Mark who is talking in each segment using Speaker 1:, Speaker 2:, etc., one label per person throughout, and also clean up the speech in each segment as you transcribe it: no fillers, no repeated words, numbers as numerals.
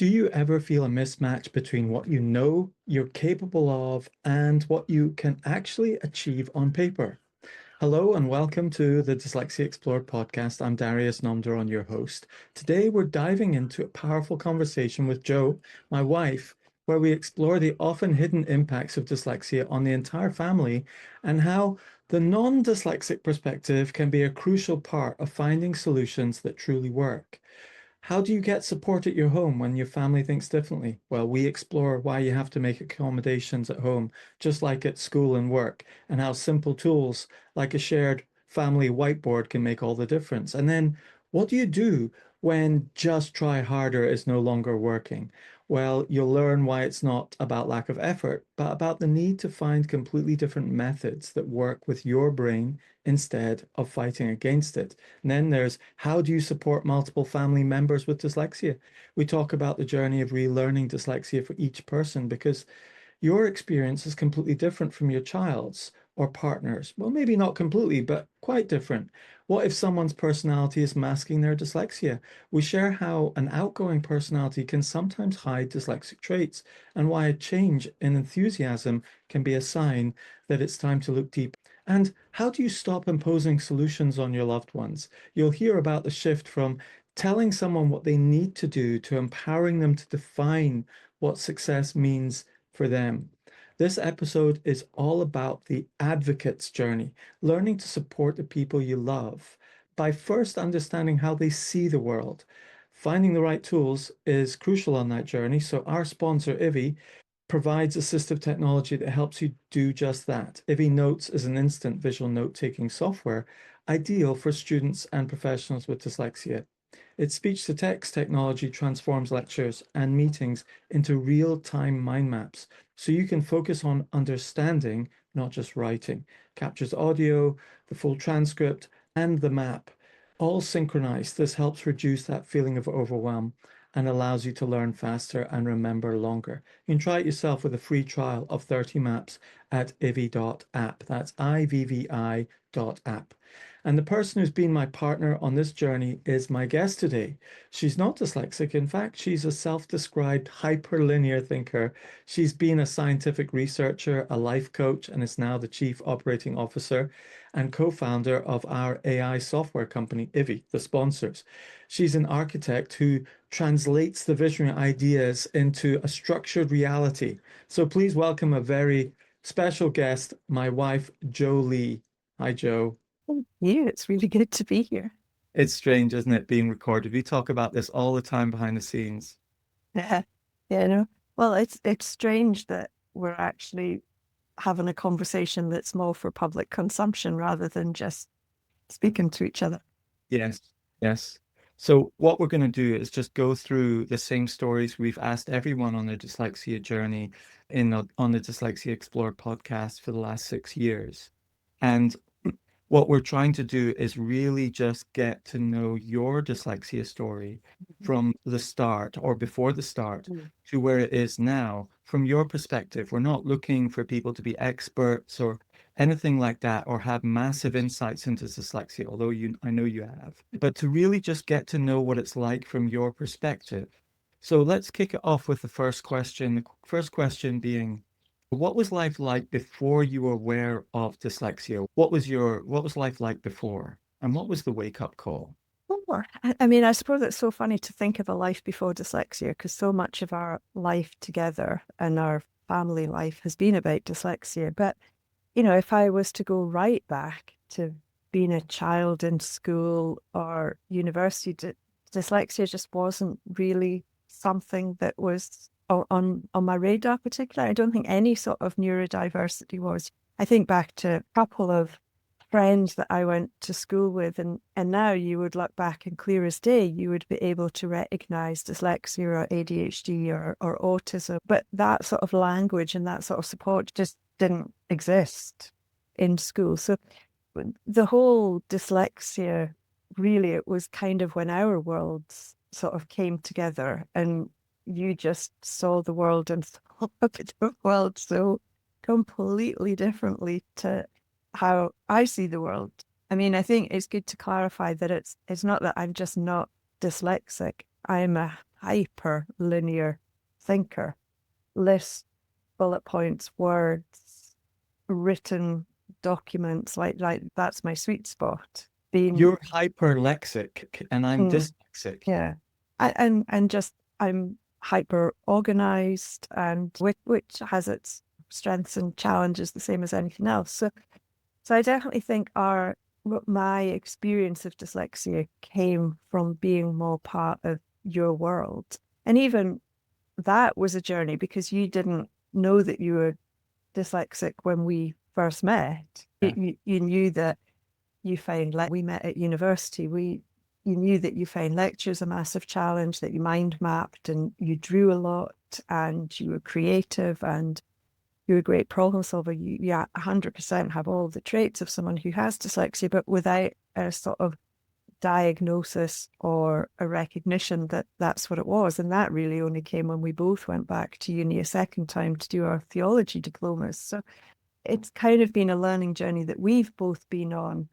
Speaker 1: Do you ever feel a mismatch between what you know you're capable of and what you can actually achieve on paper? Hello and welcome to the Dyslexia Explored podcast. I'm Darius Namdaran, your host. Today we're diving into a powerful conversation with Jo, my wife, where we explore the often hidden impacts of dyslexia on the entire family and how the non-dyslexic perspective can be a crucial part of finding solutions that truly work. How do you get support at your home when your family thinks differently? Well, we explore why you have to make accommodations at home, just like at school and work, and how simple tools like a shared family whiteboard can make all the difference. And then what do you do when just try harder is no longer working? Well, you'll learn why it's not about lack of effort, but about the need to find completely different methods that work with your brain instead of fighting against it. And then there's how do you support multiple family members with dyslexia? We talk about the journey of relearning dyslexia for each person because your experience is completely different from your child's or partner's. Well, maybe not completely, but quite different. What if someone's personality is masking their dyslexia? We share how an outgoing personality can sometimes hide dyslexic traits and why a change in enthusiasm can be a sign that it's time to look deep. And how do you stop imposing solutions on your loved ones? You'll hear about the shift from telling someone what they need to do to empowering them to define what success means for them. This episode is all about the advocate's journey, learning to support the people you love by first understanding how they see the world. Finding the right tools is crucial on that journey. So, our sponsor, Ivie, provides assistive technology that helps you do just that. Ivie Notes is an instant visual note-taking software ideal for students and professionals with dyslexia. Its speech-to-text technology transforms lectures and meetings into real-time mind maps, so you can focus on understanding, not just writing. Captures audio, the full transcript, and the map, all synchronized. This helps reduce that feeling of overwhelm and allows you to learn faster and remember longer. You can try it yourself with a free trial of 30 maps at ivy.app. That's IVVI.app. And the person who's been my partner on this journey is my guest today. She's not dyslexic. In fact, she's a self-described hyperlinear thinker. She's been a scientific researcher, a life coach, and is now the chief operating officer and co-founder of our AI software company, Ivie, the sponsors. She's an architect who translates the visionary ideas into a structured reality. So please welcome a very special guest, my wife, Jo Lee. Hi, Jo.
Speaker 2: Thank you. It's really good to be here.
Speaker 1: It's strange, isn't it, being recorded? We talk about this all the time behind the scenes.
Speaker 2: Yeah, yeah, no. Well, it's strange that we're actually having a conversation that's more for public consumption rather than just speaking to each other.
Speaker 1: Yes, yes. So what we're going to do is just go through the same stories we've asked everyone on their dyslexia journey on the Dyslexia Explored podcast for the last 6 years. And what we're trying to do is really just get to know your dyslexia story from the start or before the start
Speaker 2: Mm.
Speaker 1: to where it is now from your perspective. We're not looking for people to be experts or anything like that or have massive insights into dyslexia, although I know you have, but to really just get to know what it's like from your perspective. So let's kick it off with the first question. The first question being, what was life like before you were aware of dyslexia? What was life like before? And what was the wake-up call?
Speaker 2: Sure. I mean, I suppose it's so funny to think of a life before dyslexia because so much of our life together and our family life has been about dyslexia. But, if I was to go right back to being a child in school or university, dyslexia just wasn't really something that was on my radar particularly. I don't think any sort of neurodiversity was. I think back to a couple of friends that I went to school with, and now you would look back and clear as day, you would be able to recognize dyslexia or ADHD or autism. But that sort of language and that sort of support just didn't exist in school. So the whole dyslexia, really, it was kind of when our worlds sort of came together and you just saw the world and saw the world so completely differently to how I see the world. I mean, I think it's good to clarify that it's not that I'm just not dyslexic. I'm a hyper linear thinker. Lists, bullet points, words, written documents, like that's my sweet spot.
Speaker 1: You're hyperlexic and I'm
Speaker 2: Mm,
Speaker 1: dyslexic.
Speaker 2: yeah, and just I'm hyper organized, and which has its strengths and challenges the same as anything else. So I definitely think my experience of dyslexia came from being more part of your world. And even that was a journey, because you didn't know that you were dyslexic when we first met.
Speaker 1: Yeah.
Speaker 2: You knew that we met at university. You knew that you found lectures a massive challenge, that you mind mapped and you drew a lot and you were creative and you're a great problem solver. You 100% have all the traits of someone who has dyslexia, but without a sort of diagnosis or a recognition that that's what it was. And that really only came when we both went back to uni a second time to do our theology diplomas. So it's kind of been a learning journey that we've both been on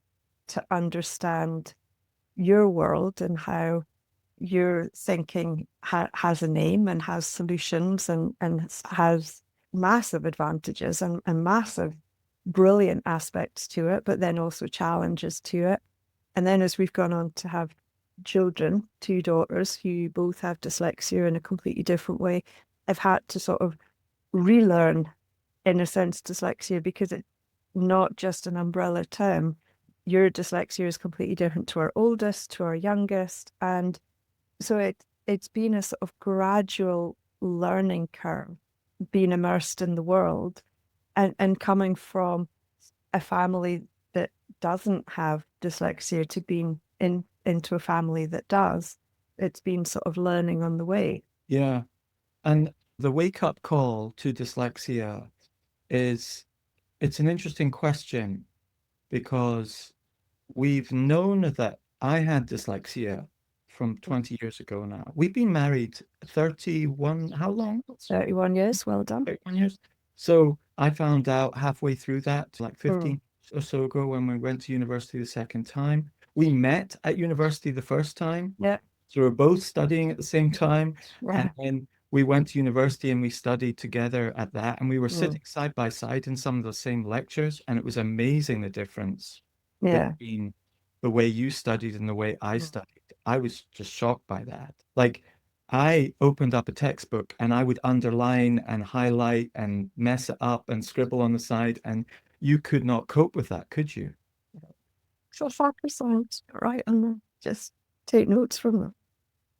Speaker 2: to understand your world and how your thinking has a name and has solutions and has massive advantages and massive brilliant aspects to it, but then also challenges to it. And then as we've gone on to have children, two daughters who both have dyslexia in a completely different way, I've had to sort of relearn, in a sense, dyslexia, because it's not just an umbrella term. Your dyslexia is completely different to our oldest, to our youngest. And so it's been a sort of gradual learning curve, being immersed in the world and coming from a family that doesn't have dyslexia to being into a family that does. It's been sort of learning on the way.
Speaker 1: Yeah. And the wake-up call to dyslexia it's an interesting question because we've known that I had dyslexia from 20 years ago now. We've been married 31, how long?
Speaker 2: 31 years, well done.
Speaker 1: 31 years. So I found out halfway through that, like
Speaker 2: Mm.
Speaker 1: 15 or so ago when we went to university the second time. We met at university the first time.
Speaker 2: Yeah,
Speaker 1: So we were both studying at the same time. And
Speaker 2: yeah,
Speaker 1: then we went to university and we studied together at that. And we were
Speaker 2: mm,
Speaker 1: sitting side by side in some of the same lectures. And it was amazing the difference
Speaker 2: yeah.
Speaker 1: between the way you studied and the way I
Speaker 2: Mm.
Speaker 1: studied. I was just shocked by that. Like I opened up a textbook and I would underline and highlight and mess it up and scribble on the side. And you could not cope with that, could you?
Speaker 2: So focus on right and then just take notes from them.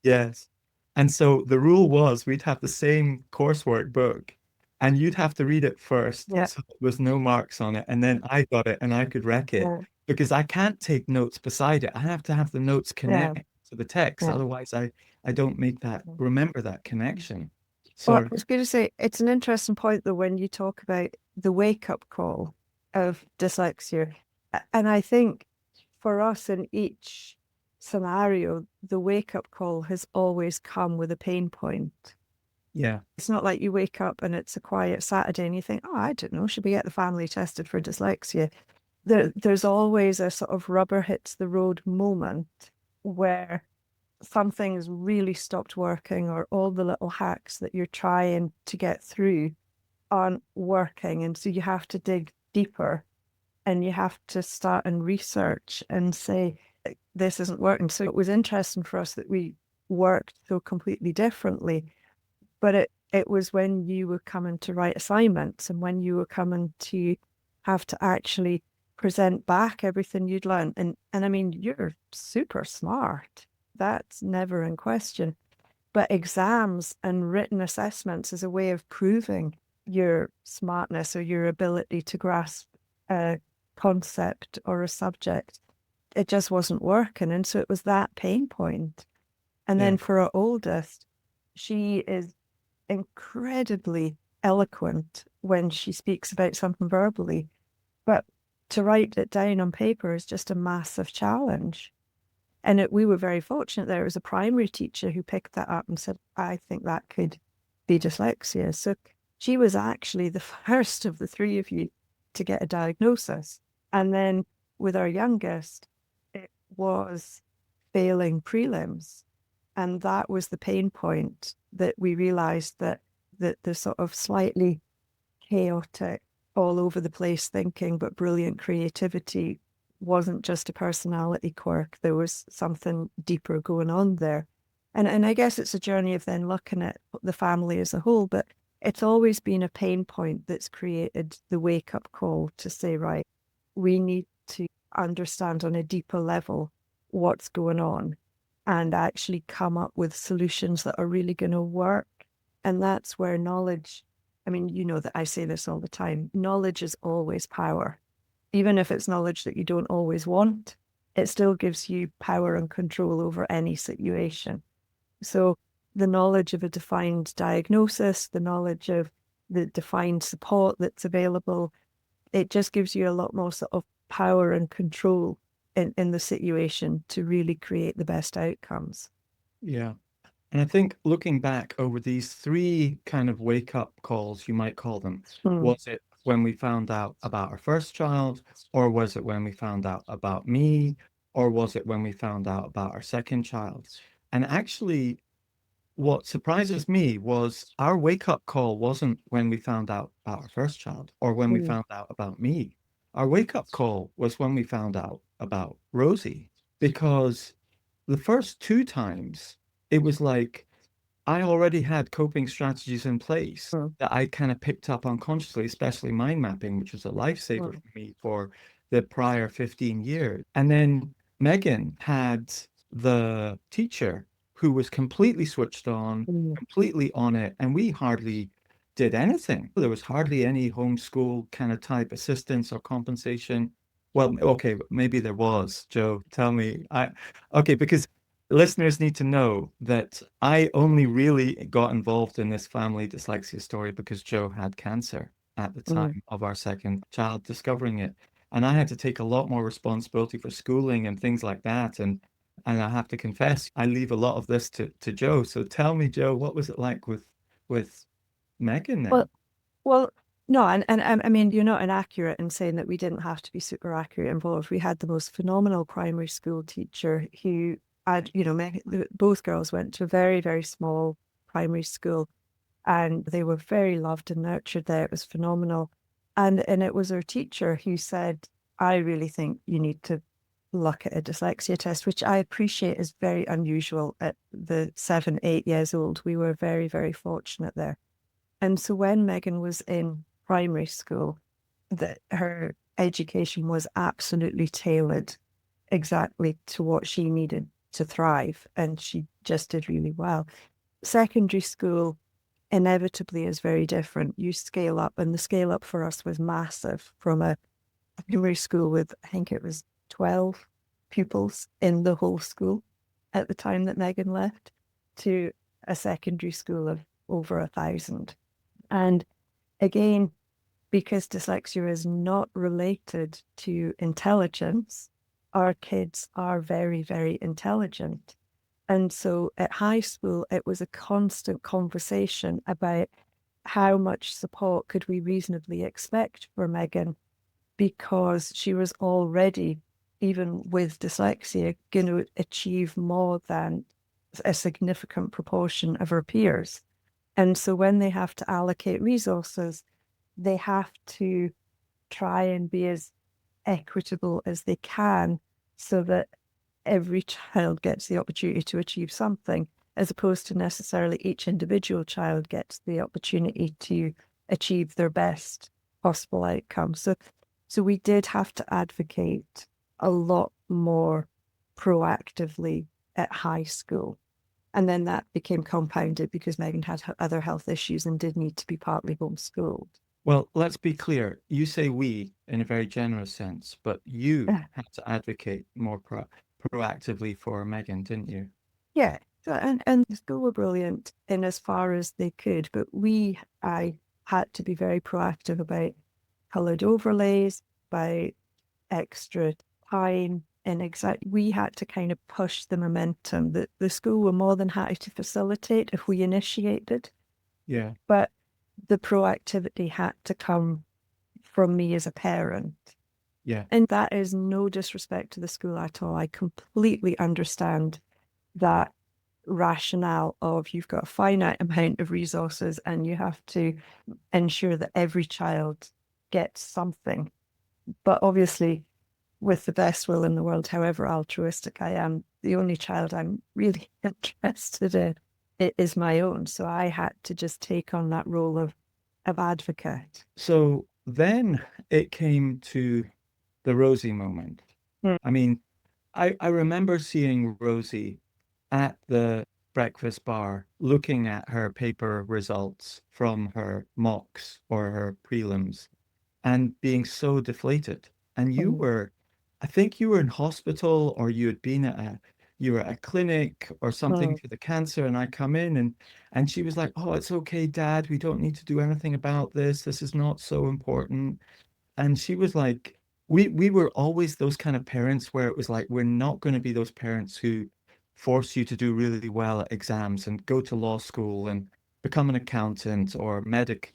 Speaker 1: Yes. And so the rule was we'd have the same coursework book and you'd have to read it first.
Speaker 2: Yeah,
Speaker 1: So there was no marks on it. And then I got it and I could wreck it
Speaker 2: yeah,
Speaker 1: because I can't take notes beside it. I have to have the notes
Speaker 2: yeah,
Speaker 1: connect to the text.
Speaker 2: yeah.
Speaker 1: Otherwise, I don't make that, remember that connection.
Speaker 2: Well, I
Speaker 1: So
Speaker 2: was going to say, it's an interesting point, though, when you talk about the wake-up call of dyslexia. And I think for us in each scenario, the wake-up call has always come with a pain point.
Speaker 1: yeah,
Speaker 2: It's not like you wake up and it's a quiet Saturday and you think, oh, I don't know, should we get the family tested for dyslexia? There's always a sort of rubber hits the road moment where something's really stopped working, or all the little hacks that you're trying to get through aren't working. And so you have to dig deeper and you have to start and research and say, this isn't working. So it was interesting for us that we worked so completely differently. But it was when you were coming to write assignments and when you were coming to have to actually present back everything you'd learned. And I mean, you're super smart. That's never in question. But exams and written assessments is a way of proving your smartness or your ability to grasp a concept or a subject. It just wasn't working. And so it was that pain point. And
Speaker 1: yeah,
Speaker 2: then for our oldest, she is incredibly eloquent when she speaks about something verbally, but to write it down on paper is just a massive challenge. And we were very fortunate. There was a primary teacher who picked that up and said, I think that could be dyslexia. So she was actually the first of the three of you to get a diagnosis. And then with our youngest, it was failing prelims. And that was the pain point, that we realized that the sort of slightly chaotic, all over the place thinking, but brilliant creativity wasn't just a personality quirk. There was something deeper going on there. And I guess it's a journey of then looking at the family as a whole, but it's always been a pain point that's created the wake up call to say, right, we need to understand on a deeper level what's going on and actually come up with solutions that are really going to work. And that's where knowledge, I mean, you know that I say this all the time, knowledge is always power. Even if it's knowledge that you don't always want, it still gives you power and control over any situation. So the knowledge of a defined diagnosis, the knowledge of the defined support that's available, it just gives you a lot more sort of power and control in the situation to really create the best outcomes.
Speaker 1: Yeah. And I think looking back over these three kind of wake up calls, you might call them, was it when we found out about our first child, or was it when we found out about me, or was it when we found out about our second child? And actually, what surprises me was our wake up call wasn't when we found out about our first child or when we found out about me. Our wake up call was when we found out about Rosie, because the first two times it was like I already had coping strategies in place that I kind of picked up unconsciously, especially mind mapping, which was a lifesaver for me for the prior 15 years. And then Megan had the teacher who was completely switched on, completely on it, and we hardly did anything. There was hardly any homeschool kind of type assistance or compensation. Well, okay, maybe there was. Joe, tell me. Okay, because listeners need to know that I only really got involved in this family dyslexia story because Joe had cancer at the time of our second child discovering it. And I had to take a lot more responsibility for schooling and things like that. And I have to confess, I leave a lot of this to Joe. So tell me, Joe, what was it like with Megan
Speaker 2: Well,
Speaker 1: then?
Speaker 2: well, no, and I mean, you're not inaccurate in saying that we didn't have to be super accurate involved. We had the most phenomenal primary school teacher who had, both girls went to a very, very small primary school, and they were very loved and nurtured there. It was phenomenal. And it was our teacher who said, I really think you need to look at a dyslexia test, which I appreciate is very unusual at the 7, 8 years old. We were very, very fortunate there. And so when Megan was in primary school, that her education was absolutely tailored exactly to what she needed to thrive, and she just did really well. Secondary school inevitably is very different. You scale up, and the scale up for us was massive from a primary school with, I think it was 12 pupils in the whole school at the time that Megan left, to a secondary school of over 1,000. And again, because dyslexia is not related to intelligence, our kids are very, very intelligent. And so at high school, it was a constant conversation about how much support could we reasonably expect for Megan, because she was already, even with dyslexia, going to achieve more than a significant proportion of her peers. And so when they have to allocate resources, they have to try and be as equitable as they can so that every child gets the opportunity to achieve something, as opposed to necessarily each individual child gets the opportunity to achieve their best possible outcome. So we did have to advocate a lot more proactively at high school. And then that became compounded because Megan had other health issues and did need to be partly homeschooled.
Speaker 1: Well, let's be clear. You say we in a very generous sense, but you had to advocate more proactively for Megan, didn't you?
Speaker 2: Yeah. So, and the school were brilliant in as far as they could, but I had to be very proactive about coloured overlays, by extra time, and we had to kind of push the momentum. That the school were more than happy to facilitate if we initiated,
Speaker 1: Yeah.
Speaker 2: but the proactivity had to come from me as a parent.
Speaker 1: Yeah.
Speaker 2: And that is no disrespect to the school at all. I completely understand that rationale of you've got a finite amount of resources and you have to ensure that every child gets something. But obviously, with the best will in the world, however altruistic I am, the only child I'm really interested in it is my own. So I had to just take on that role of advocate.
Speaker 1: So then it came to the Rosie moment.
Speaker 2: Mm.
Speaker 1: I mean, I remember seeing Rosie at the breakfast bar looking at her paper results from her mocks or her prelims and being so deflated. And you
Speaker 2: Mm.
Speaker 1: were, I think you were in hospital or you had been at you were at a clinic or something
Speaker 2: Mm.
Speaker 1: for the cancer. And I come in and she was like, "Oh, it's okay, Dad. We don't need to do anything about this. This is not so important." And she was like, we were always those kind of parents where it was like, we're not going to be those parents who force you to do really well at exams and go to law school and become an accountant or medic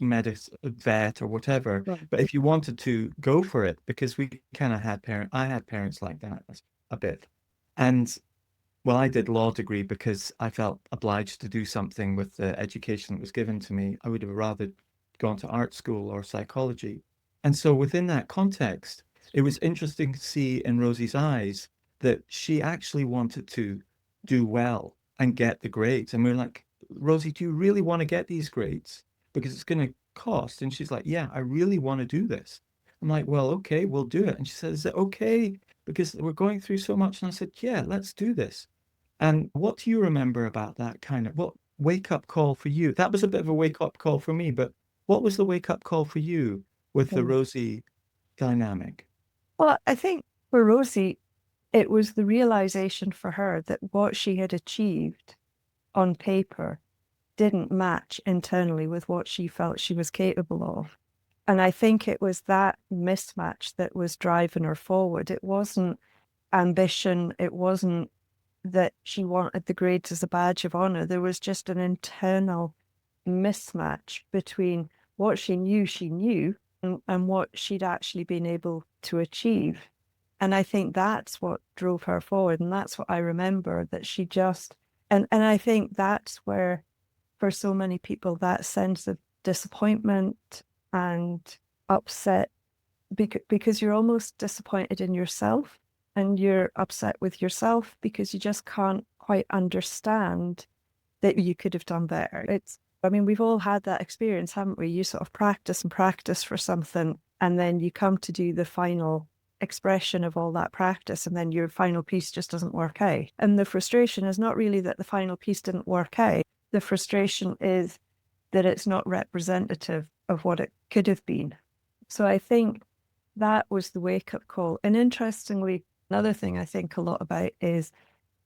Speaker 1: vet or whatever.
Speaker 2: Mm.
Speaker 1: But if you wanted to, go for it, because we kind of had I had parents like that a bit. And well, I did law degree because I felt obliged to do something with the education that was given to me. I would have rather gone to art school or psychology. And so within that context, it was interesting to see in Rosie's eyes that she actually wanted to do well and get the grades. And we are like, "Rosie, do you really want to get these grades? Because it's going to cost." And she's like, "Yeah, I really want to do this." I'm like, "Well, okay, we'll do it." And she says, "Is it okay? Because we're going through so much." And I said, "Yeah, let's do this." And what do you remember about that kind of what wake up call for you? That was a bit of a wake up call for me, but what was the wake up call for you with the
Speaker 2: Mm.
Speaker 1: Rosie dynamic?
Speaker 2: Well, I think for Rosie, it was the realization for her that what she had achieved on paper didn't match internally with what she felt she was capable of. And I think it was that mismatch that was driving her forward. It wasn't ambition, it wasn't that she wanted the grades as a badge of honor. There was just an internal mismatch between what she knew, and what she'd actually been able to achieve. And I think that's what drove her forward. And that's what I remember that she just, and I think that's where, for so many people, that sense of disappointment and upset, because you're almost disappointed in yourself and you're upset with yourself because you just can't quite understand that you could have done better. I mean, we've all had that experience, haven't we? You sort of practice and practice for something, and then you come to do the final expression of all that practice, and then your final piece just doesn't work out. And the frustration is not really that the final piece didn't work out. The frustration is that it's not representative of what it could have been. So I think that was the wake-up call. And interestingly, another thing I think a lot about is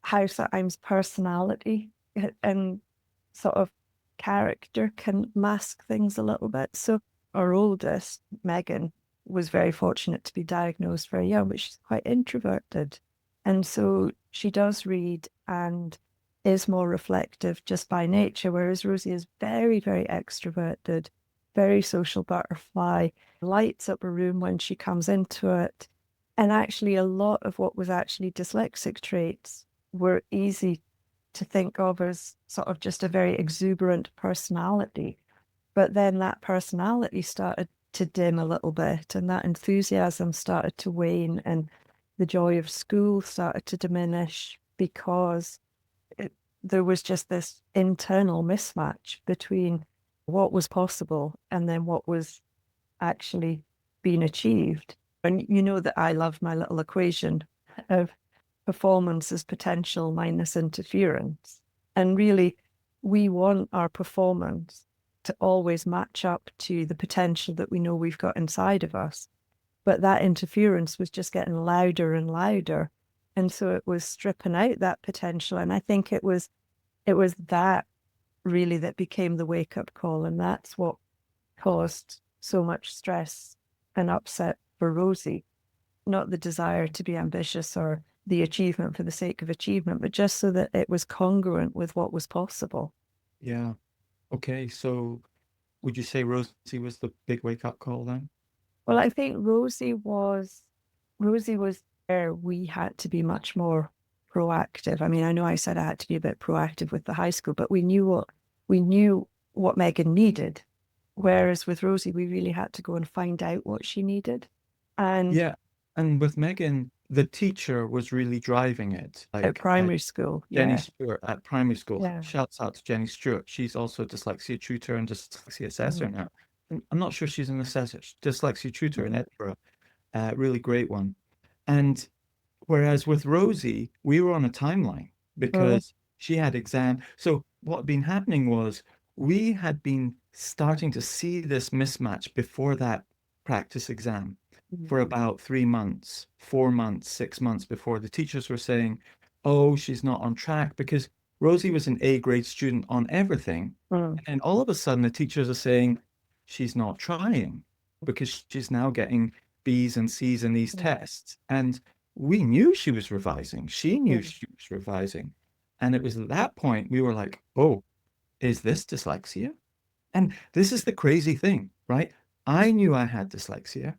Speaker 2: how sometimes personality and sort of character can mask things a little bit. So our oldest, Megan, was very fortunate to be diagnosed very young, but she's quite introverted. And so she does read and is more reflective just by nature, whereas Rosie is very, very extroverted, very social butterfly, lights up a room when she comes into it. And actually, a lot of what was actually dyslexic traits were easy to think of as sort of just a very exuberant personality. But then that personality started to dim a little bit, and that enthusiasm started to wane, and the joy of school started to diminish because there was just this internal mismatch between what was possible and then what was actually being achieved. And you know that I love my little equation of performance as potential minus interference. And really, we want our performance to always match up to the potential that we know we've got inside of us. But that interference was just getting louder and louder. And so it was stripping out that potential. And I think it was that really that became the wake-up call. And that's what caused so much stress and upset for Rosie. Not the desire to be ambitious or the achievement for the sake of achievement, but just so that it was congruent with what was possible.
Speaker 1: Yeah. Okay. So would you say Rosie was the big wake up call then?
Speaker 2: Well, I think Rosie was where we had to be much more proactive. I mean, I know I said I had to be a bit proactive with the high school, but we knew what Megan needed. Whereas with Rosie, we really had to go and find out what she needed. And
Speaker 1: Yeah. And with Megan, the teacher was really driving it.
Speaker 2: at
Speaker 1: Like
Speaker 2: primary school,
Speaker 1: Jenny
Speaker 2: yeah,
Speaker 1: Stewart at primary school.
Speaker 2: yeah.
Speaker 1: Shouts out to Jenny Stewart. She's also a dyslexia tutor and dyslexia assessor
Speaker 2: Mhm.
Speaker 1: now. I'm not sure she's an assessor, dyslexia tutor in Edinburgh. Really great one. And whereas with Rosie, we were on a timeline
Speaker 2: Mm,
Speaker 1: because she had exam. So what had been happening was we had been starting to see this mismatch before that practice exam
Speaker 2: mm,
Speaker 1: for about 3 months, 4 months, 6 months before the teachers were saying, oh, she's not on track because Rosie was an A grade student on everything.
Speaker 2: mm,
Speaker 1: And all of a sudden, the teachers are saying she's not trying because she's now getting B's and C's in these
Speaker 2: mm,
Speaker 1: tests. And we knew she was revising. She knew
Speaker 2: mm,
Speaker 1: she was revising. And it was at that point we were like, oh, is this dyslexia? And this is the crazy thing, right? I knew I had dyslexia.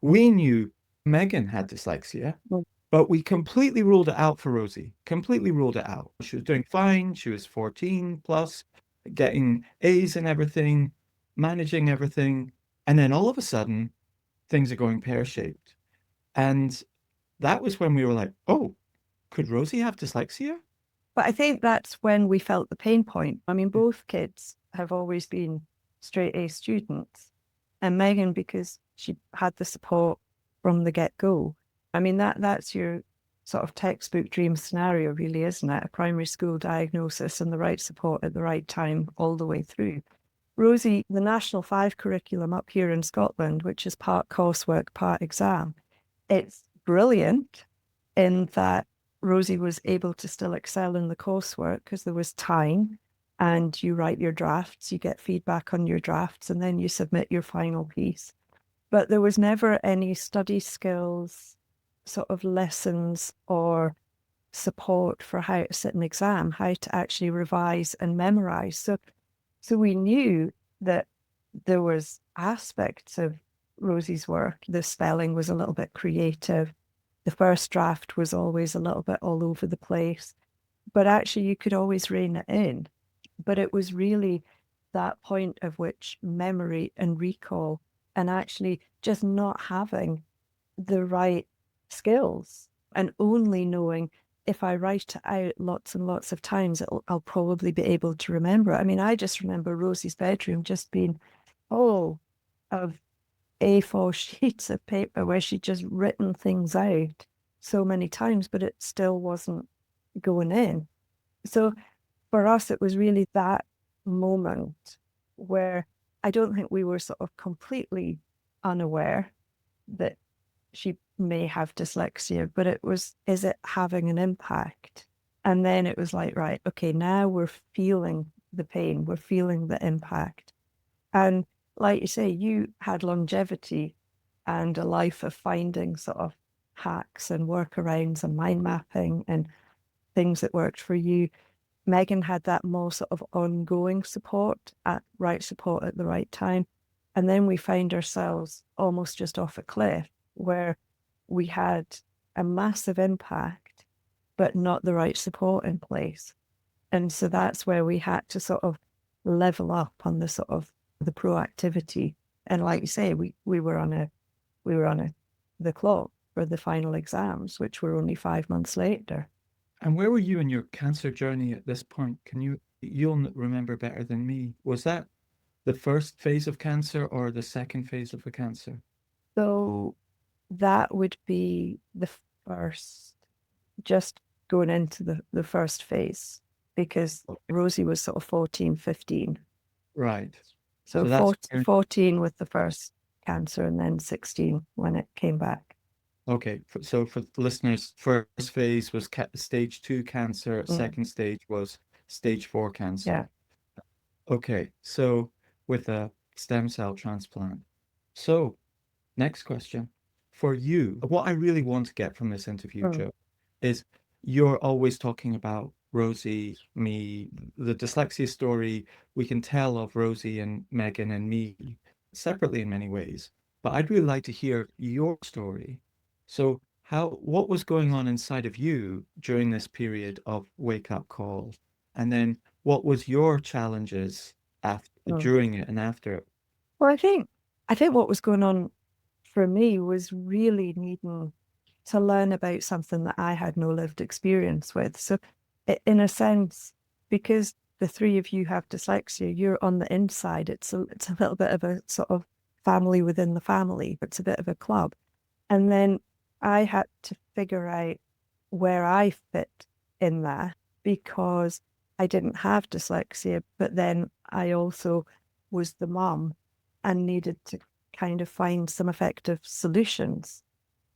Speaker 1: We knew Megan had dyslexia,
Speaker 2: mm.
Speaker 1: but we completely ruled it out for Rosie. Completely ruled it out. She was doing fine. She was 14 plus, getting A's and everything, managing everything. And then all of a sudden, things are going pear-shaped. And that was when we were like, oh, could Rosie have dyslexia?
Speaker 2: But I think that's when we felt the pain point. I mean, both kids have always been straight A students. And Megan, because she had the support from the get-go. I mean, that's your sort of textbook dream scenario, really, isn't it? A primary school diagnosis and the right support at the right time all the way through. Rosie, the National 5 curriculum up here in Scotland, which is part coursework, part exam, it's brilliant in that Rosie was able to still excel in the coursework because there was time and you write your drafts, you get feedback on your drafts, and then you submit your final piece. But there was never any study skills, sort of lessons or support for how to sit an exam, how to actually revise and memorize. So we knew that there was aspects of Rosie's work. The spelling was a little bit creative. The first draft was always a little bit all over the place, but actually you could always rein it in. But it was really that point of which memory and recall and actually just not having the right skills and only knowing if I write it out lots and lots of times, I'll probably be able to remember it. I mean, I just remember Rosie's bedroom just being full of A4 sheets of paper where she'd just written things out so many times, but it still wasn't going in. So for us, it was really that moment where I don't think we were sort of completely unaware that she may have dyslexia, but it was, is it having an impact? And then it was like, right, okay, now we're feeling the pain, we're feeling the impact. And like you say, you had longevity and a life of finding sort of hacks and workarounds and mind mapping and things that worked for you. Megan had that more sort of ongoing support at the right time. And then we found ourselves almost just off a cliff where we had a massive impact, but not the right support in place. And so that's where we had to sort of level up on the sort of the proactivity. And like you say, we were on the clock for the final exams, which were only 5 months later.
Speaker 1: And where were you in your cancer journey at this point? You'll remember better than me. Was that the first phase of cancer or the second phase of the cancer?
Speaker 2: So that would be the first, just going into the first phase, because
Speaker 1: Okay.
Speaker 2: Rosie was sort of 14, 15.
Speaker 1: Right.
Speaker 2: So
Speaker 1: So that's
Speaker 2: 14 with the first cancer and then 16 when it came back.
Speaker 1: okay. So for the listeners, first phase was stage 2 cancer,
Speaker 2: Mm,
Speaker 1: second stage was stage 4
Speaker 2: yeah.
Speaker 1: cancer. Okay. So with a stem cell transplant. So next question. For you, what I really want to get from this interview,
Speaker 2: Mm,
Speaker 1: Joe, is you're always talking about Rosie, me, the dyslexia story. We can tell of Rosie and Megan and me separately in many ways, but I'd really like to hear your story. So, what was going on inside of you during this period of wake up call? And then what was your challenges after,
Speaker 2: Mm.
Speaker 1: during it and after it?
Speaker 2: Well, I think what was going on for me was really needing to learn about something that I had no lived experience with. So, in a sense, because the three of you have dyslexia, you're on the inside. It's a little bit of a sort of family within the family. It's a bit of a club. And then I had to figure out where I fit in that because I didn't have dyslexia, but then I also was the mum and needed to kind of find some effective solutions.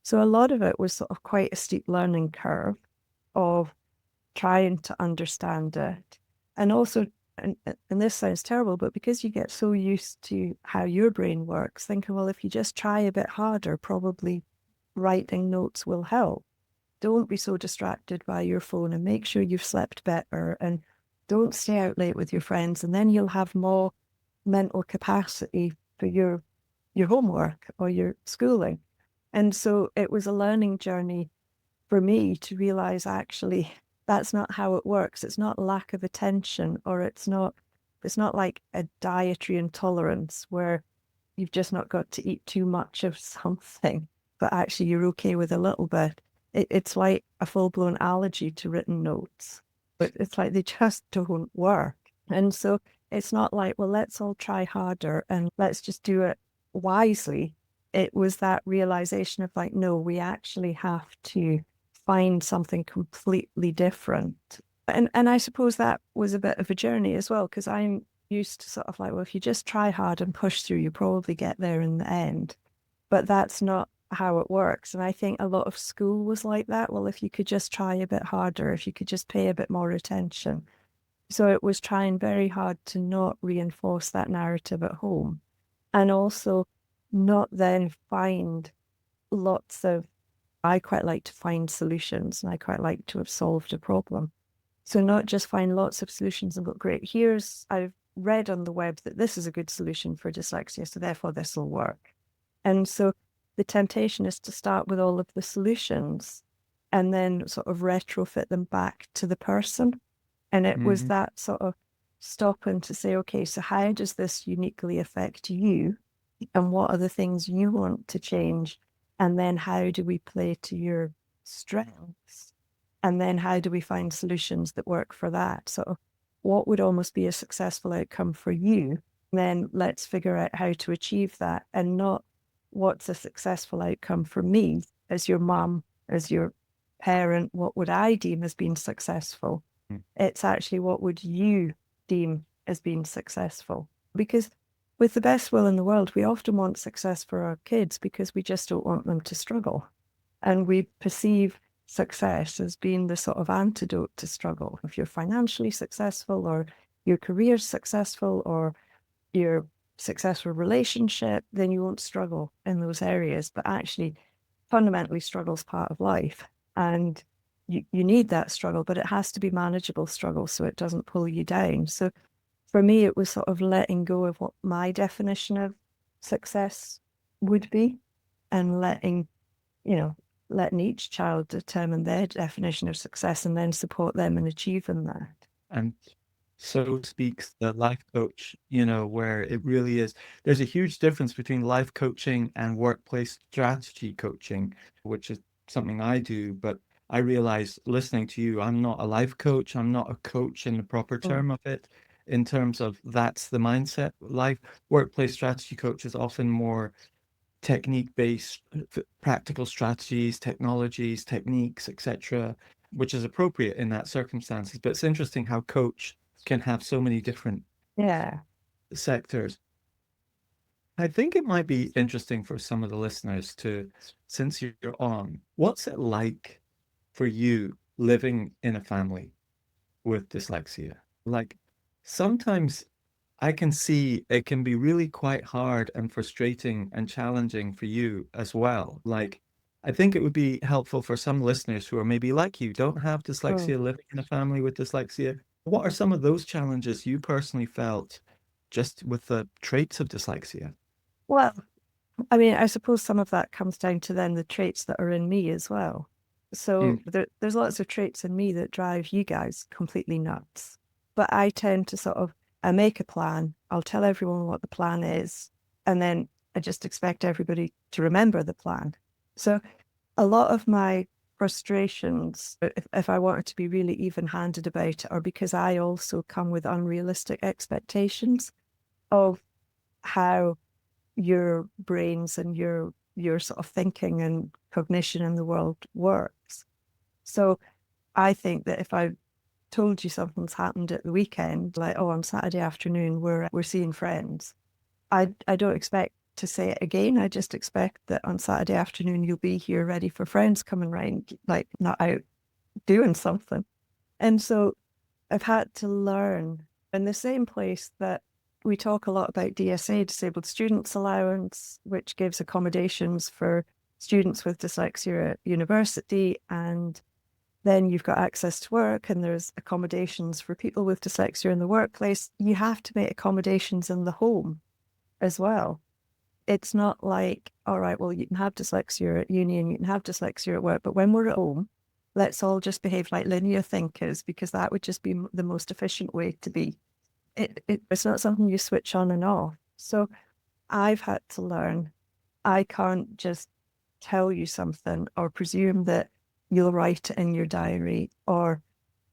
Speaker 2: So a lot of it was sort of quite a steep learning curve of trying to understand it. And also, and this sounds terrible, but because you get so used to how your brain works, thinking, well, if you just try a bit harder, probably writing notes will help. Don't be so distracted by your phone and make sure you've slept better and don't stay out late with your friends. And then you'll have more mental capacity for your homework or your schooling. And so it was a learning journey for me to realize actually that's not how it works. It's not lack of attention, or it's not like a dietary intolerance where you've just not got to eat too much of something, but actually you're okay with a little bit. It's like a full-blown allergy to written notes, but it's like they just don't work. And so it's not like, well, let's all try harder and let's just do it wisely. It was that realization of like, no, we actually have to find something completely different. And I suppose that was a bit of a journey as well, because I'm used to sort of like, well, if you just try hard and push through, you probably get there in the end. But that's not how it works. And I think a lot of school was like that. Well, if you could just try a bit harder, if you could just pay a bit more attention. So it was trying very hard to not reinforce that narrative at home and also not then find lots of, I quite like to find solutions and I quite like to have solved a problem. So not just find lots of solutions and go, great, I've read on the web that this is a good solution for dyslexia, so therefore this will work. And so the temptation is to start with all of the solutions and then sort of retrofit them back to the person. And it was
Speaker 1: Mhm.
Speaker 2: that sort of stopping to say, okay, so how does this uniquely affect you? And what are the things you want to change? And then how do we play to your strengths? And then how do we find solutions that work for that? So, what would almost be a successful outcome for you? And then let's figure out how to achieve that and not what's a successful outcome for me as your mum, as your parent, what would I deem as being successful? It's actually what would you deem as being successful? Because with the best will in the world, we often want success for our kids because we just don't want them to struggle. And we perceive success as being the sort of antidote to struggle. If you're financially successful or your career's successful or your successful relationship, then you won't struggle in those areas. But actually, fundamentally, struggle's part of life. And you need that struggle, but it has to be manageable struggle so it doesn't pull you down. So for me, it was sort of letting go of what my definition of success would be and letting each child determine their definition of success and then support them in achieving that.
Speaker 1: And so speaks the life coach, you know, where it really is. There's a huge difference between life coaching and workplace strategy coaching, which is something I do. But I realize listening to you, I'm not a life coach. I'm not a coach in the proper
Speaker 2: Mm.
Speaker 1: term of it, in terms of that's the mindset. Life workplace strategy coach is often more technique-based, practical strategies, technologies, techniques, etc., which is appropriate in that circumstances. But it's interesting how coach can have so many different
Speaker 2: Yeah.
Speaker 1: sectors. I think it might be interesting for some of the listeners to, since you're on, what's it like for you living in a family with dyslexia? Like sometimes I can see it can be really quite hard and frustrating and challenging for you as well. Like, I think it would be helpful for some listeners who are maybe like you, don't have
Speaker 2: Mm.
Speaker 1: dyslexia, living in a family with dyslexia. What are some of those challenges you personally felt just with the traits of dyslexia?
Speaker 2: Well, I mean, I suppose some of that comes down to then the traits that are in me as well. So
Speaker 1: Mm.
Speaker 2: there's lots of traits in me that drive you guys completely nuts. But I tend to I make a plan, I'll tell everyone what the plan is, and then I just expect everybody to remember the plan. So a lot of my frustrations, if I wanted to be really even-handed about it, are because I also come with unrealistic expectations of how your brains and your sort of thinking and cognition in the world works. So I think that if I told you something's happened at the weekend, like, oh, on Saturday afternoon we're seeing friends, I don't expect to say it again. I just expect that on Saturday afternoon you'll be here ready for friends coming round, like not out doing something. And so I've had to learn in the same place that we talk a lot about DSA, Disabled Students Allowance, which gives accommodations for students with dyslexia at university. And then you've got access to work and there's accommodations for people with dyslexia in the workplace. You have to make accommodations in the home as well. It's not like, all right, well, you can have dyslexia at uni and you can have dyslexia at work, but when we're at home, let's all just behave like linear thinkers because that would just be the most efficient way to be. It's not something you switch on and off. So I've had to learn I can't just tell you something or presume that you'll write it in your diary, or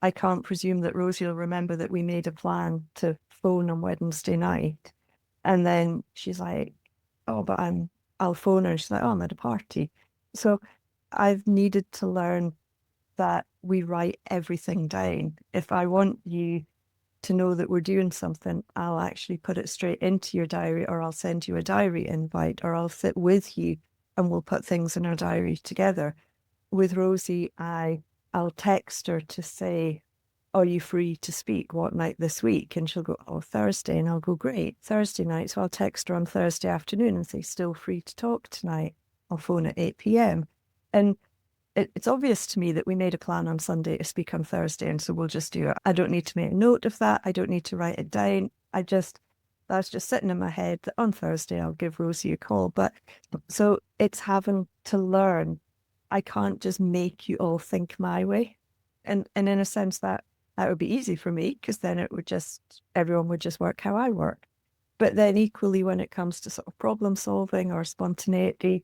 Speaker 2: I can't presume that Rosie will remember that we made a plan to phone on Wednesday night. And then she's like, oh, but I'll phone her. And she's like, oh, I'm at a party. So I've needed to learn that we write everything down. If I want you to know that we're doing something, I'll actually put it straight into your diary, or I'll send you a diary invite, or I'll sit with you and we'll put things in our diary together. With Rosie, I'll text her to say, are you free to speak? What night this week? And she'll go, oh, Thursday. And I'll go, great, Thursday night. So I'll text her on Thursday afternoon and say, still free to talk tonight. I'll phone at 8 p.m. And it's obvious to me that we made a plan on Sunday to speak on Thursday, and so we'll just do it. I don't need to make a note of that. I don't need to write it down. That's just sitting in my head that on Thursday I'll give Rosie a call. But so it's having to learn. I can't just make you all think my way. And in a sense that would be easy for me because then everyone would just work how I work. But then equally when it comes to sort of problem solving or spontaneity,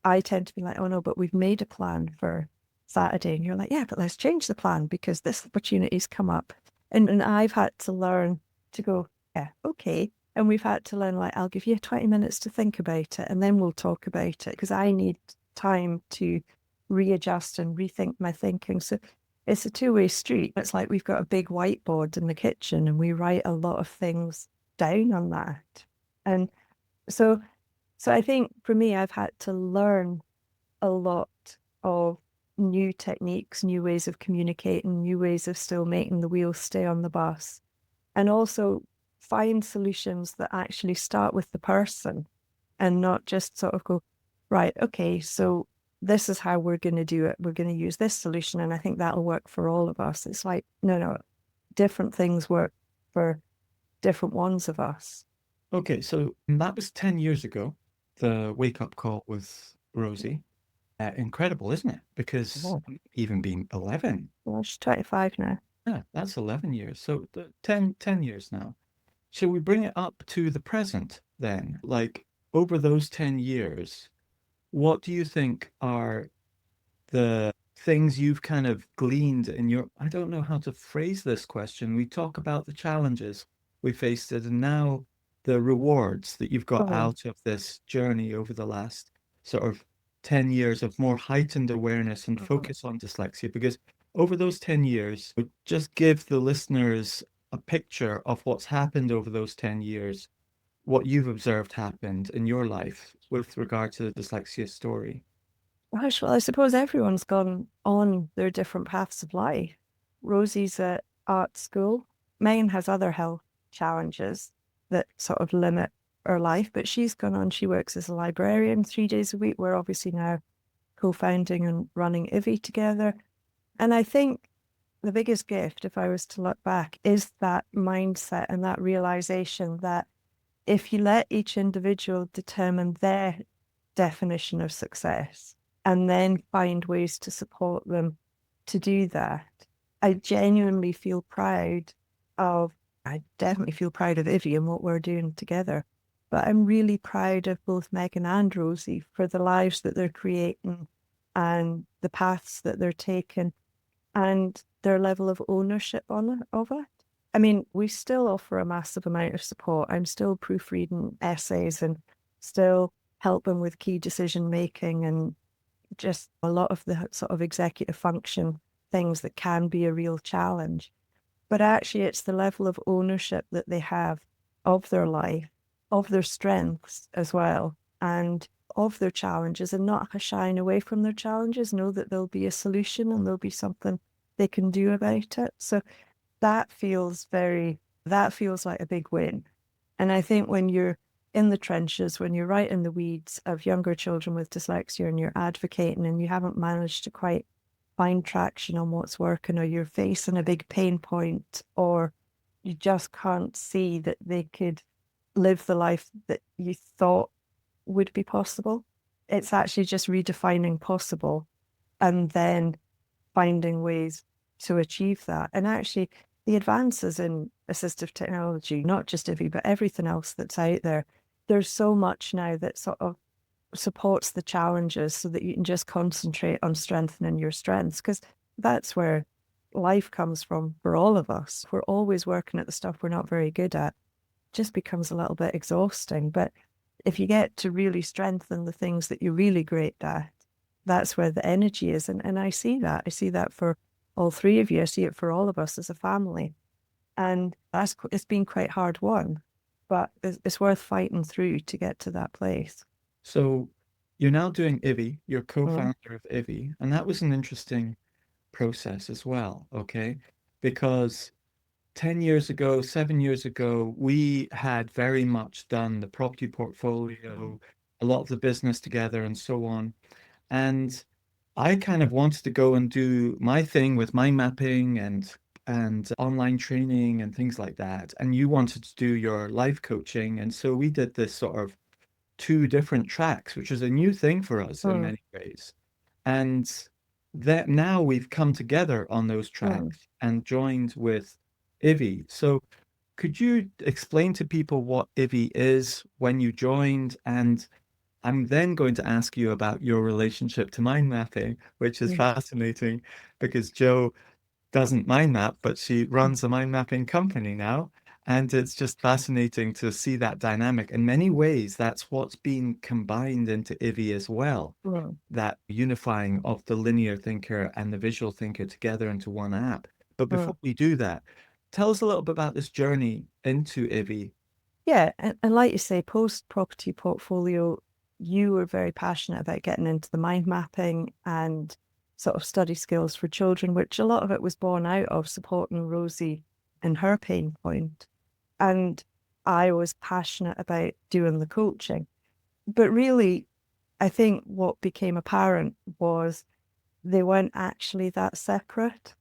Speaker 2: I tend to be like, oh no, but we've made a plan for Saturday. And you're like, yeah, but let's change the plan because this opportunity's come up. And I've had to learn to go, yeah, okay. And we've had to learn, like, I'll give you 20 minutes to think about it and then we'll talk about it because I need time to readjust and rethink my thinking. So it's a two-way street. It's like we've got a big whiteboard in the kitchen and we write a lot of things down on that. And so I think for me, I've had to learn a lot of new techniques, new ways of communicating, new ways of still making the wheels stay on the bus, and also find solutions that actually start with the person and not just sort of go, right, okay, so this is how we're going to do it. We're going to use this solution, and I think that'll work for all of us. It's like, no, different things work for different ones of us.
Speaker 1: Okay, so that was 10 years ago, the wake-up call with Rosie. Incredible, isn't it? Because
Speaker 2: Oh,
Speaker 1: even being 11,
Speaker 2: well, she's 25 now.
Speaker 1: yeah, that's 11 years. So 10 years now. Shall we bring it up to the present then? Like over those 10 years, what do you think are the things you've kind of gleaned in your, I don't know how to phrase this question. We talk about the challenges we faced and now the rewards that you've got
Speaker 2: Oh,
Speaker 1: out of this journey over the last sort of 10 years of more heightened awareness and focus on dyslexia. Because over those 10 years, just give the listeners a picture of what's happened over those 10 years, what you've observed happened in your life with regard to the dyslexia story.
Speaker 2: gosh, well, I suppose everyone's gone on their different paths of life. Rosie's at art school. Megan has other health challenges that sort of limit her life, but she's gone on. She works as a librarian 3 days a week. We're obviously now co-founding and running Ivie together. And I think the biggest gift, if I was to look back, is that mindset and that realization that if you let each individual determine their definition of success and then find ways to support them to do that, I genuinely feel proud I definitely feel proud of Ivy and what we're doing together. But I'm really proud of both Megan and Rosie for the lives that they're creating and the paths that they're taking and their level of ownership of it. I mean, we still offer a massive amount of support. I'm still proofreading essays and still helping with key decision making and just a lot of the sort of executive function things that can be a real challenge. But actually, it's the level of ownership that they have of their life, of their strengths as well, and of their challenges, and not shying away from their challenges, know that there'll be a solution and there'll be something they can do about it. So that feels like a big win. And I think when you're in the trenches, when you're right in the weeds of younger children with dyslexia and you're advocating and you haven't managed to quite find traction on what's working, or you're facing a big pain point, or you just can't see that they could live the life that you thought would be possible. It's actually just redefining possible and then finding ways to achieve that. And actually, the advances in assistive technology, not just Ivy, but everything else that's out there, there's so much now that sort of supports the challenges so that you can just concentrate on strengthening your strengths, because that's where life comes from for all of us. We're always working at the stuff we're not very good at. It just becomes a little bit exhausting. But if you get to really strengthen the things that you're really great at, that's where the energy is. And I see that. I see that for all three of you. I see it for all of us as a family. And it's been quite hard won, but it's worth fighting through to get to that place.
Speaker 1: So you're now doing Ivie, you're co-founder of Ivie, and that was an interesting process as well, okay? Because 10 years ago, 7 years ago, we had very much done the property portfolio, a lot of the business together and so on. And I kind of wanted to go and do my thing with mind mapping and online training and things like that. And you wanted to do your life coaching. And so we did this sort of two different tracks, which is a new thing for us in
Speaker 2: Mm,
Speaker 1: many ways. And that now we've come together on those
Speaker 2: mm,
Speaker 1: tracks and joined with Ivy. So could you explain to people what Ivy is, when you joined? And I'm then going to ask you about your relationship to mind mapping, which is
Speaker 2: mm,
Speaker 1: fascinating because Jo doesn't mind map, but she runs a mind mapping company now. And it's just fascinating to see that dynamic. In many ways, that's what's been combined into Ivy as well,
Speaker 2: mm,
Speaker 1: that unifying of the linear thinker and the visual thinker together into one app. But before
Speaker 2: mm.
Speaker 1: we do that, tell us a little bit about this journey into Ivy.
Speaker 2: Yeah, and like you say, post property portfolio, you were very passionate about getting into the mind mapping and sort of study skills for children, which a lot of it was born out of supporting Rosie in her pain point. And I was passionate about doing the coaching. But really, I think what became apparent was they weren't actually that separate,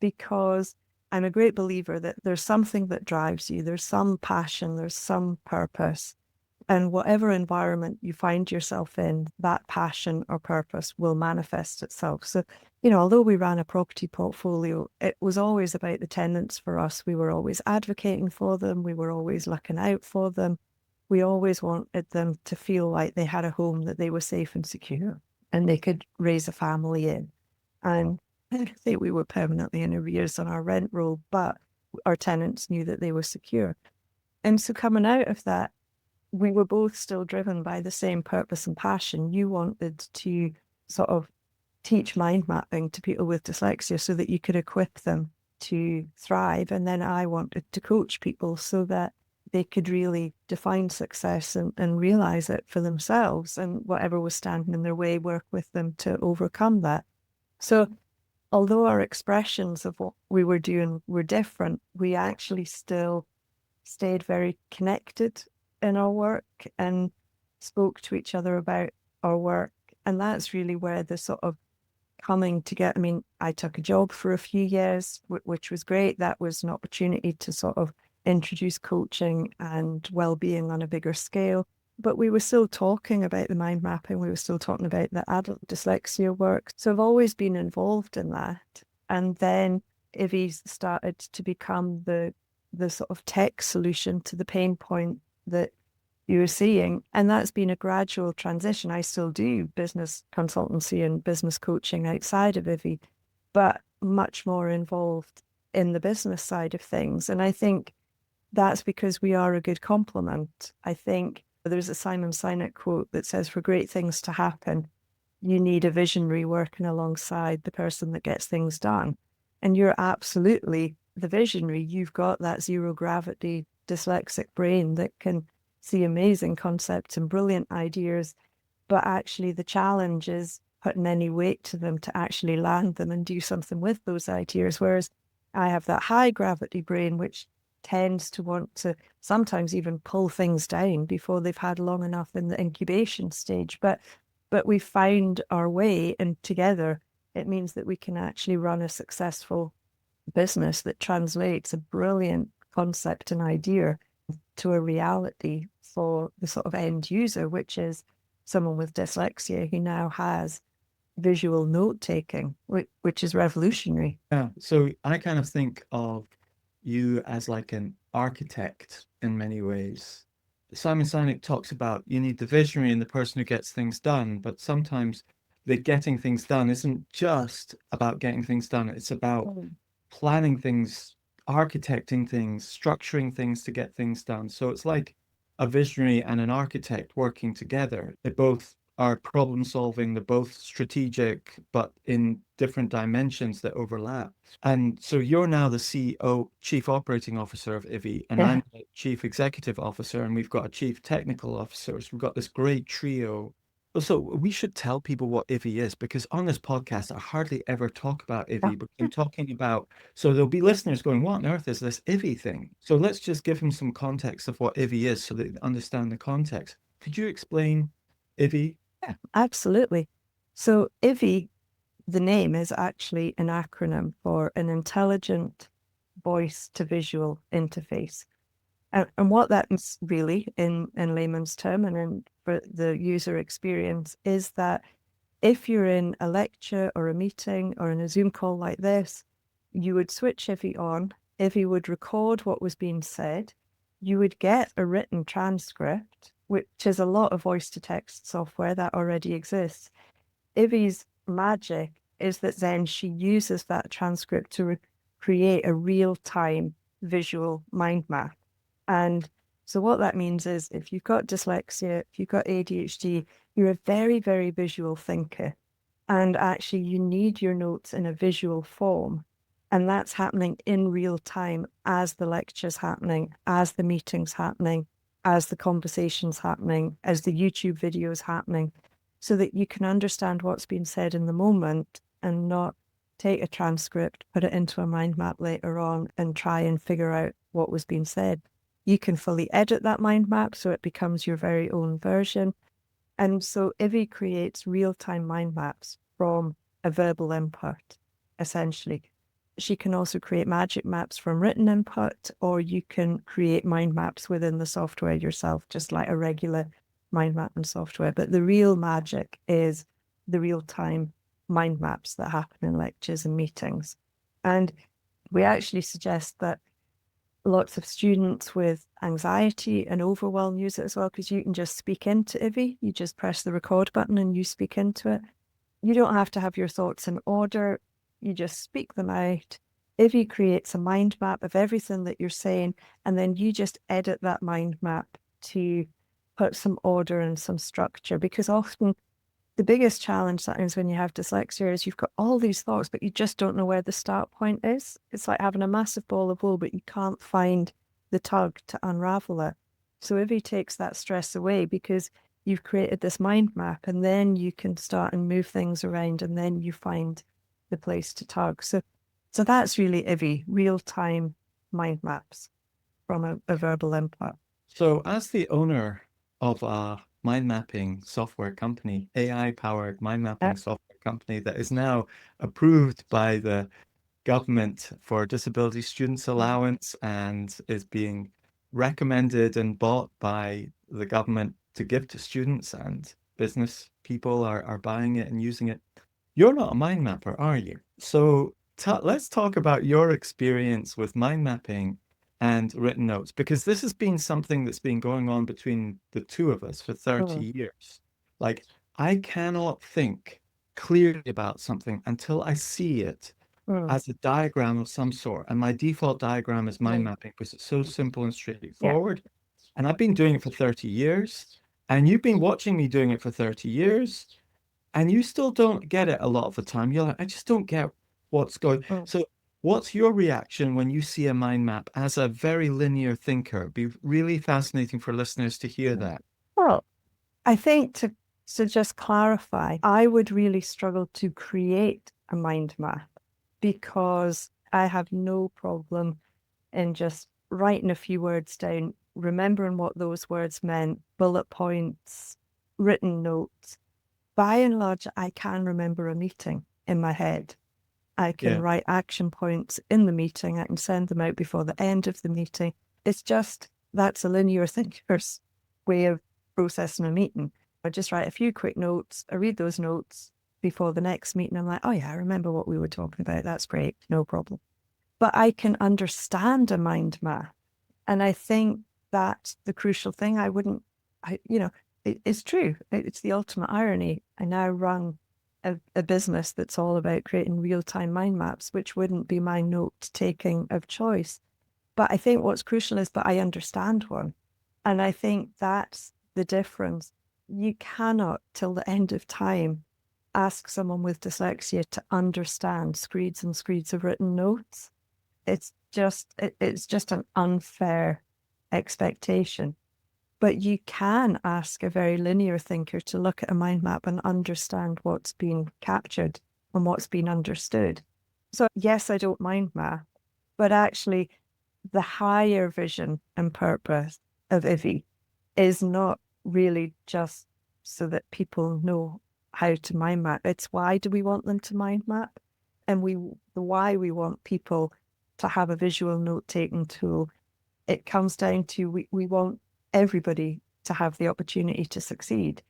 Speaker 2: because I'm a great believer that there's something that drives you, there's some passion, there's some purpose. And whatever environment you find yourself in, that passion or purpose will manifest itself. So, although we ran a property portfolio, it was always about the tenants for us. We were always advocating for them. We were always looking out for them. We always wanted them to feel like they had a home that they were safe and secure and they could raise a family in. And I think we were permanently in arrears on our rent roll, but our tenants knew that they were secure. And so coming out of that, we were both still driven by the same purpose and passion. You wanted to sort of teach mind mapping to people with dyslexia so that you could equip them to thrive. And then I wanted to coach people so that they could really define success and realize it for themselves, and whatever was standing in their way, work with them to overcome that. So although our expressions of what we were doing were different, we actually still stayed very connected in our work and spoke to each other about our work. And that's really where the sort of coming together. I took a job for a few years, which was great. That was an opportunity to sort of introduce coaching and well-being on a bigger scale. But we were still talking about the mind mapping. We were still talking about the adult dyslexia work. So I've always been involved in that. And then Ivie started to become the sort of tech solution to the pain point that you were seeing. And that's been a gradual transition. I still do business consultancy and business coaching outside of Ivie, but much more involved in the business side of things. And I think that's because we are a good complement. I think there's a Simon Sinek quote that says, for great things to happen, you need a visionary working alongside the person that gets things done. And you're absolutely the visionary. You've got that zero gravity dyslexic brain that can see amazing concepts and brilliant ideas, but actually the challenge is putting any weight to them to actually land them and do something with those ideas. Whereas I have that high gravity brain, which tends to want to sometimes even pull things down before they've had long enough in the incubation stage. But we found our way, and together it means that we can actually run a successful business that translates a brilliant concept and idea to a reality for the sort of end user, which is someone with dyslexia who now has visual note taking, which is revolutionary.
Speaker 1: Yeah. So I kind of think of you as like an architect in many ways. Simon Sinek talks about you need the visionary and the person who gets things done, but sometimes the getting things done isn't just about getting things done. It's about planning things, architecting things, structuring things to get things done. So it's like a visionary and an architect working together. They both are problem solving, they're both strategic, but in different dimensions that overlap. And so you're now the CEO, Chief Operating Officer of Ivie, and I'm the Chief Executive Officer, and we've got a Chief Technical Officer. So we've got this great trio. So we should tell people what Ivie is, because on this podcast, I hardly ever talk about Ivie, but I'm talking about, so there'll be listeners going, what on earth is this Ivie thing? So let's just give them some context of what Ivie is so they understand the context. Could you explain Ivie?
Speaker 2: Yeah, absolutely. So Ivie, the name is actually an acronym for an intelligent voice to visual interface. And what that means really in layman's term and for the user experience is that if you're in a lecture or a meeting or in a Zoom call like this, you would switch Ivie on, Ivie would record what was being said, you would get a written transcript, which is a lot of voice to text software that already exists. Ivie's magic is that then she uses that transcript to create a real-time visual mind map. And so what that means is if you've got dyslexia, if you've got ADHD, you're a very, very visual thinker. And actually you need your notes in a visual form. And that's happening in real time as the lecture's happening, as the meeting's happening, as the conversation's happening, as the YouTube video's happening, so that you can understand what's being said in the moment and not take a transcript, put it into a mind map later on and try and figure out what was being said. You can fully edit that mind map so it becomes your very own version. And so Ivie creates real-time mind maps from a verbal input, essentially. She can also create magic maps from written input, or you can create mind maps within the software yourself, just like a regular mind mapping software. But the real magic is the real-time mind maps that happen in lectures and meetings. And we actually suggest that lots of students with anxiety and overwhelm use it as well, because you can just speak into Ivie. You just press the record button and you speak into it. You don't have to have your thoughts in order. You just speak them out. Ivie creates a mind map of everything that you're saying, and then you just edit that mind map to put some order and some structure, because often the biggest challenge sometimes when you have dyslexia is you've got all these thoughts, but you just don't know where the start point is. It's like having a massive ball of wool, but you can't find the tug to unravel it. So Ivie takes that stress away because you've created this mind map, and then you can start and move things around, and then you find the place to tug. So that's really Ivie, real-time mind maps from a verbal input.
Speaker 1: So as the owner of a mind mapping software company, AI-powered mind mapping software company that is now approved by the government for disability students allowance and is being recommended and bought by the government to give to students, and business people are buying it and using it. You're not a mind mapper, are you? So let's talk about your experience with mind mapping and written notes, because this has been something that's been going on between the two of us for 30
Speaker 2: Mm,
Speaker 1: years. Like, I cannot think clearly about something until I see it
Speaker 2: mm,
Speaker 1: as a diagram of some sort. And my default diagram is mind
Speaker 2: mm.
Speaker 1: mapping because it's so simple and
Speaker 2: Yeah.
Speaker 1: straightforward. And I've been doing it for 30 years. And you've been watching me doing it for 30 years. And you still don't get it a lot of the time. You're like, I just don't get what's going.
Speaker 2: Mm.
Speaker 1: So, what's your reaction when you see a mind map as a very linear thinker? It'd be really fascinating for listeners to hear that.
Speaker 2: Well, I think to just clarify, I would really struggle to create a mind map because I have no problem in just writing a few words down, remembering what those words meant, bullet points, written notes. By and large, I can remember a meeting in my head. I can
Speaker 1: Yeah.
Speaker 2: write action points in the meeting. I can send them out before the end of the meeting. It's just that's a linear thinker's way of processing a meeting. I just write a few quick notes. I read those notes before the next meeting. I'm like, oh yeah, I remember what we were talking about. That's great. No problem. But I can understand a mind map. And I think that's the crucial thing. It's true. It's the ultimate irony. I now run a business that's all about creating real-time mind maps, which wouldn't be my note-taking of choice. But I think what's crucial is that I understand one. And I think that's the difference. You cannot, till the end of time, ask someone with dyslexia to understand screeds and screeds of written notes. It's just an unfair expectation. But you can ask a very linear thinker to look at a mind map and understand what's been captured and what's been understood. So yes, I don't mind math, but actually the higher vision and purpose of Ivie is not really just so that people know how to mind map. It's why do we want them to mind map? And the why we want people to have a visual note-taking tool, it comes down to we want everybody to have the opportunity to succeed.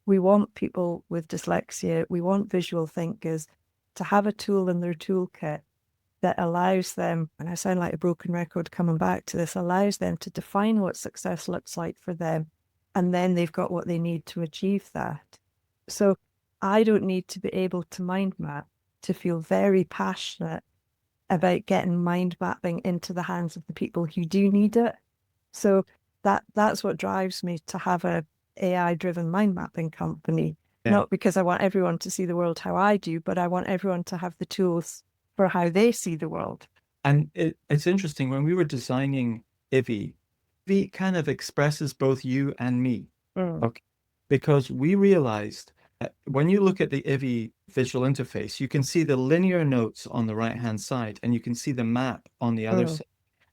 Speaker 2: We want people with dyslexia, we want visual thinkers to have a tool in their toolkit that allows them, and I sound like a broken record coming back to this, allows them to define what success looks like for them. And then they've got what they need to achieve that. So I don't need to be able to mind map to feel very passionate about getting mind mapping into the hands of the people who do need it. So that's what drives me to have a AI-driven mind mapping company.
Speaker 1: Yeah.
Speaker 2: Not because I want everyone to see the world how I do, but I want everyone to have the tools for how they see the world.
Speaker 1: And it's interesting, when we were designing Ivie, Ivie kind of expresses both you and me. Okay. Because we realized that when you look at the Ivie visual interface, you can see the linear notes on the right-hand side and you can see the map on the other side.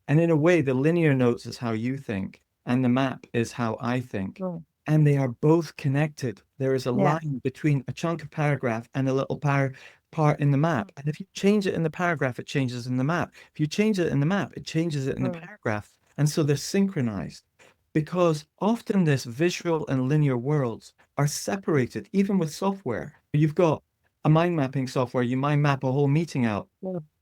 Speaker 1: And in a way, the linear notes is how you think, and the map is how I think. And they are both connected. There is a line between a chunk of paragraph and a little part in the map. And if you change it in the paragraph, it changes in the map. If you change it in the map, it changes it in the paragraph. And so they're synchronized, because often this visual and linear worlds are separated, even with software. You've got a mind mapping software, you mind map a whole meeting out.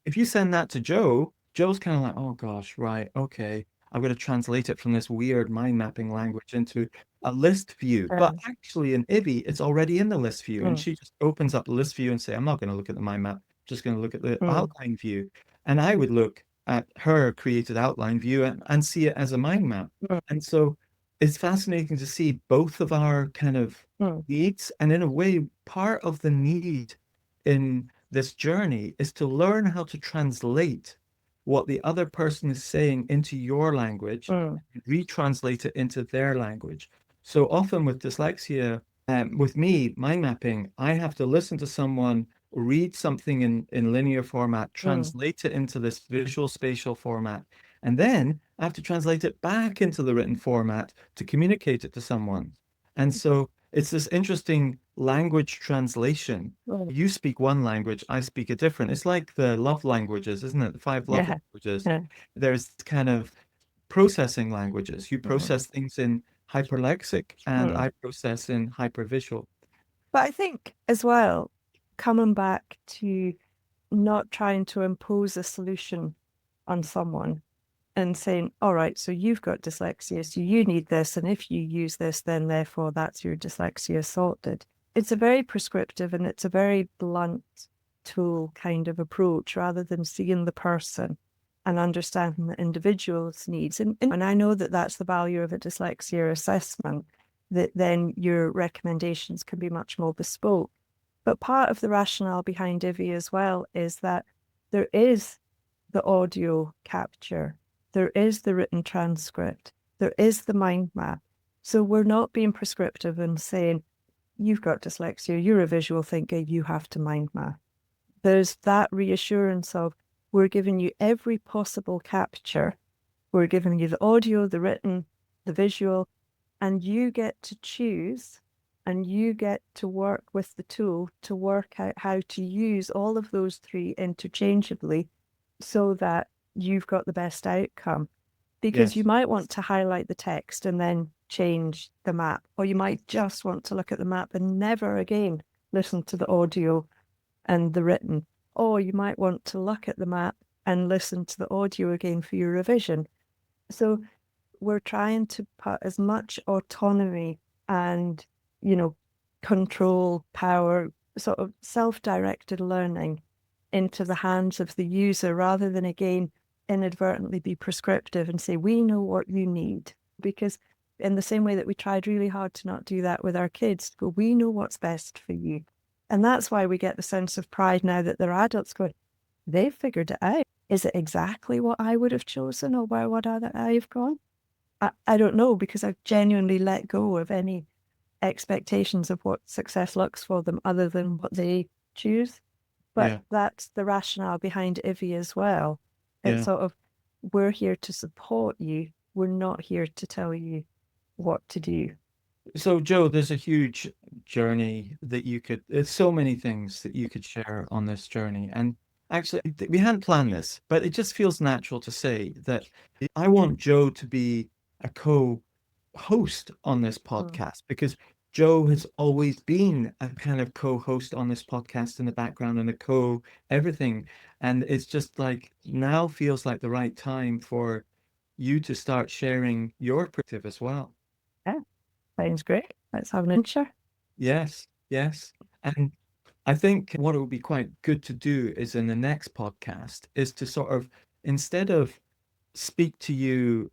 Speaker 1: If you send that to Joe, Joe's kind of like, oh gosh, right, okay. I'm going to translate it from this weird mind mapping language into a list view. But actually in Ivie, it's already in the list view. And she just opens up the list view and say, I'm not going to look at the mind map, I'm just going to look at the outline view. And I would look at her created outline view and see it as a mind map. And so it's fascinating to see both of our kind of needs. And in a way, part of the need in this journey is to learn how to translate what the other person is saying into your language, retranslate it into their language. So often with dyslexia, with me, mind mapping, I have to listen to someone read something in linear format, translate it into this visual spatial format, and then I have to translate it back into the written format to communicate it to someone. And so it's this interesting language translation.
Speaker 2: Oh,
Speaker 1: You speak one language, I speak a different. It's like the love languages, isn't it? The five love
Speaker 2: yeah.
Speaker 1: languages.
Speaker 2: Yeah.
Speaker 1: There's kind of processing languages. You
Speaker 2: Mm.
Speaker 1: process things in hyperlexic, and
Speaker 2: Mm.
Speaker 1: I process in hypervisual.
Speaker 2: But I think as well, coming back to not trying to impose a solution on someone and saying, all right, so you've got dyslexia, so you need this, and if you use this, then therefore that's your dyslexia sorted. It's a very prescriptive and it's a very blunt tool kind of approach rather than seeing the person and understanding the individual's needs. And I know that that's the value of a dyslexia assessment, that then your recommendations can be much more bespoke. But part of the rationale behind Ivie as well is that there is the audio capture, there is the written transcript, there is the mind map. So we're not being prescriptive and saying, you've got dyslexia, you're a visual thinker, you have to mind map. There's that reassurance of, we're giving you every possible capture. We're giving you the audio, the written, the visual, and you get to choose and you get to work with the tool to work out how to use all of those three interchangeably so that you've got the best outcome. Because you
Speaker 1: Yes.
Speaker 2: might want to highlight the text and then change the map, or you might just want to look at the map and never again listen to the audio and the written, or you might want to look at the map and listen to the audio again for your revision. So we're trying to put as much autonomy and, control, power, sort of self-directed learning into the hands of the user rather than, again, inadvertently be prescriptive and say, we know what you need. Because in the same way that we tried really hard to not do that with our kids, but we know what's best for you. And that's why we get the sense of pride now that they're adults going, they've figured it out. Is it exactly what I would have chosen or where would I have gone? I don't know, because I've genuinely let go of any expectations of what success looks for them other than what they choose. But
Speaker 1: Yeah.
Speaker 2: that's the rationale behind Ivie as well. It's
Speaker 1: Yeah.
Speaker 2: sort of, we're here to support you. We're not here to tell you what to do.
Speaker 1: So, Joe, there's a huge journey that there's so many things that you could share on this journey. And actually, we hadn't planned this, but it just feels natural to say that I want Joe to be a co-host on this
Speaker 2: Mm.
Speaker 1: podcast because Joe has always been a kind of co-host on this podcast in the background and a co-everything. And it's just like now feels like the right time for you to start sharing your perspective as well.
Speaker 2: Yeah, sounds great. Let's have an adventure.
Speaker 1: Yes, yes. And I think what it would be quite good to do is in the next podcast is to sort of, instead of speak to you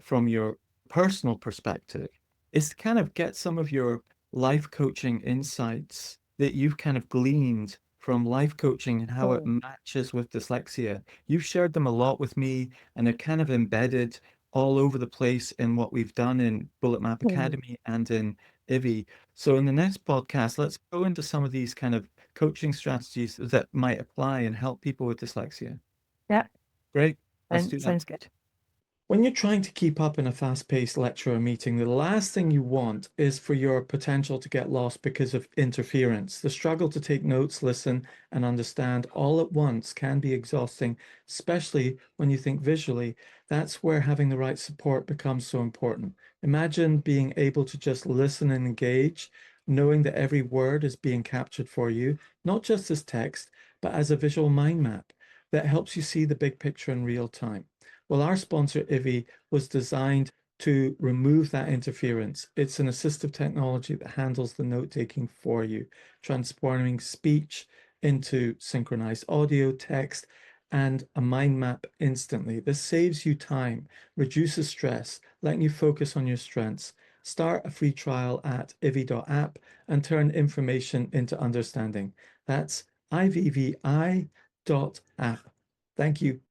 Speaker 1: from your personal perspective, is to kind of get some of your life coaching insights that you've kind of gleaned from life coaching and how it
Speaker 2: Oh.
Speaker 1: matches with dyslexia. You've shared them a lot with me, and they're kind of embedded all over the place in what we've done in Bullet Map
Speaker 2: Mm.
Speaker 1: Academy and in Ivy. So in the next podcast, let's go into some of these kind of coaching strategies that might apply and help people with dyslexia.
Speaker 2: Yeah,
Speaker 1: Great. Let's
Speaker 2: and
Speaker 1: do that.
Speaker 2: sounds good.
Speaker 1: When you're trying to keep up in a fast-paced lecture or meeting, the last thing you want is for your potential to get lost because of interference. The struggle to take notes, listen, and understand all at once can be exhausting, especially when you think visually. That's where having the right support becomes so important. Imagine being able to just listen and engage, knowing that every word is being captured for you, not just as text, but as a visual mind map that helps you see the big picture in real time. Well, our sponsor, Ivie, was designed to remove that interference. It's an assistive technology that handles the note-taking for you, transforming speech into synchronized audio, text, and a mind map instantly. This saves you time, reduces stress, letting you focus on your strengths. Start a free trial at ivie.app and turn information into understanding. That's ivvi.app. Thank you.